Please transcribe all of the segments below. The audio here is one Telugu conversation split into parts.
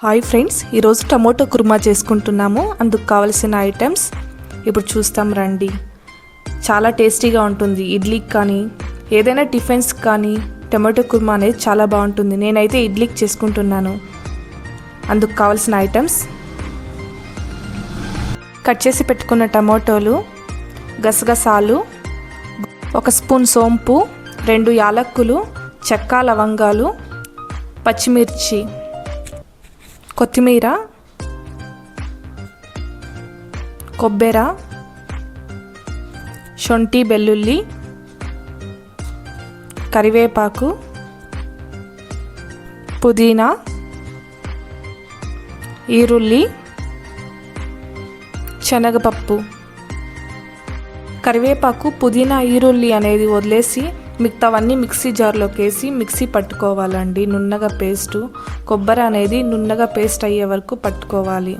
హాయ్ ఫ్రెండ్స్, ఈరోజు టమోటో కుర్మా చేసుకుంటున్నాము. అందుకు కావలసిన ఐటమ్స్ ఇప్పుడు చూస్తాం రండి. చాలా టేస్టీగా ఉంటుంది. ఇడ్లీకి కానీ ఏదైనా టిఫిన్స్ కానీ టమోటో కుర్మా అనేది చాలా బాగుంటుంది. నేనైతే ఇడ్లీకి చేసుకుంటున్నాను. అందుకు కావలసిన ఐటమ్స్: కట్ చేసి పెట్టుకున్న టమోటోలు, గసగసాలు, 1 స్పూన్ సోంపు, 2 యాలక్కులు, చెక్క, లవంగాలు, పచ్చిమిర్చి, కొత్తిమీర, కొబ్బెర, శొంఠి, వెల్లుల్లి, కరివేపాకు, పుదీనా, ఈరుల్లి, శనగపప్పు. కరివేపాకు, పుదీనా, ఈరుల్లి అనేది వదిలేసి మిగతావన్నీ మిక్సీ జార్లోకి వేసి మిక్సీ పట్టుకోవాలండి. నున్నగా పేస్టు. కొబ్బరి అనేది నున్నగా పేస్ట్ అయ్యే వరకు పట్టుకోవాలి.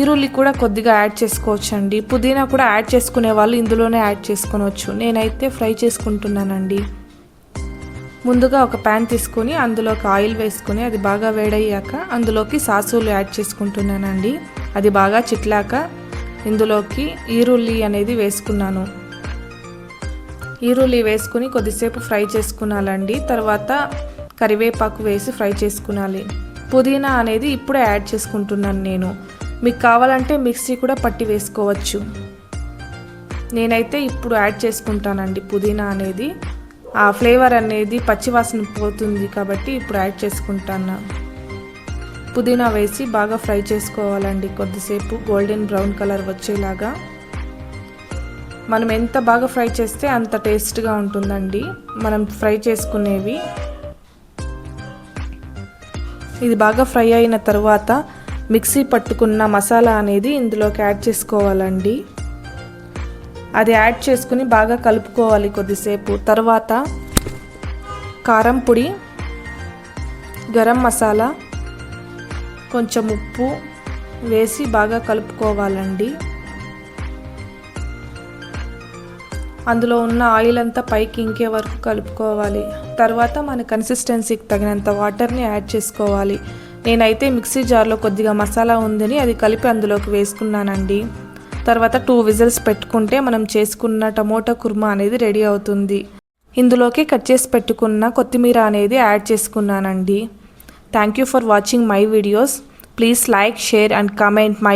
ఈరుల్లి కూడా కొద్దిగా యాడ్ చేసుకోవచ్చండి. పుదీనా కూడా యాడ్ చేసుకునే వాళ్ళు ఇందులోనే యాడ్ చేసుకోవచ్చు. నేనైతే ఫ్రై చేసుకుంటున్నానండి. ముందుగా ఒక ప్యాన్ తీసుకొని అందులోకి ఆయిల్ వేసుకొని అది బాగా వేడయ్యాక అందులోకి సాసులు యాడ్ చేసుకుంటున్నానండి. అది బాగా చిట్లాక ఇందులోకి ఈరుల్లి అనేది వేసుకున్నాను. ఈరుల్లి వేసుకుని కొద్దిసేపు ఫ్రై చేసుకున్నాలండి. తర్వాత కరివేపాకు వేసి ఫ్రై చేసుకునాలి. పుదీనా అనేది ఇప్పుడే యాడ్ చేసుకుంటున్నాను నేను. మీకు కావాలంటే మిక్సీ కూడా పట్టి వేసుకోవచ్చు. నేనైతే ఇప్పుడు యాడ్ చేసుకుంటానండి. పుదీనా అనేది ఆ ఫ్లేవర్ అనేది పచ్చివాసన పోతుంది కాబట్టి ఇప్పుడు యాడ్ చేసుకుంటాను. పుదీనా వేసి బాగా ఫ్రై చేసుకోవాలండి. కొద్దిసేపు గోల్డెన్ బ్రౌన్ కలర్ వచ్చేలాగా. మనం ఎంత బాగా ఫ్రై చేస్తే అంత టేస్ట్గా ఉంటుందండి మనం ఫ్రై చేసుకునేవి. ఇది బాగా ఫ్రై అయిన తర్వాత మిక్సీ పట్టుకున్న మసాలా అనేది ఇందులోకి యాడ్ చేసుకోవాలండి. అది యాడ్ చేసుకుని బాగా కలుపుకోవాలి కొద్దిసేపు. తర్వాత కారం పొడి, గరం మసాలా, కొంచెం ఉప్పు వేసి బాగా కలుపుకోవాలండి. అందులో ఉన్న ఆయిల్ అంతా పైకి ఇంకే వరకు కలుపుకోవాలి. తర్వాత మన కన్సిస్టెన్సీకి తగినంత వాటర్ని యాడ్ చేసుకోవాలి. నేనైతే మిక్సీ జార్లో కొద్దిగా మసాలా ఉందని అది కలిపి అందులోకి వేసుకున్నానండి. తర్వాత 2 విజిల్స్ పెట్టుకుంటే మనం చేసుకున్న టమోటా కుర్మా అనేది రెడీ అవుతుంది. ఇందులోకి కట్ చేసి పెట్టుకున్న కొత్తిమీర అనేది యాడ్ చేసుకున్నానండి. Thank you for watching my videos. Please like, share and comment my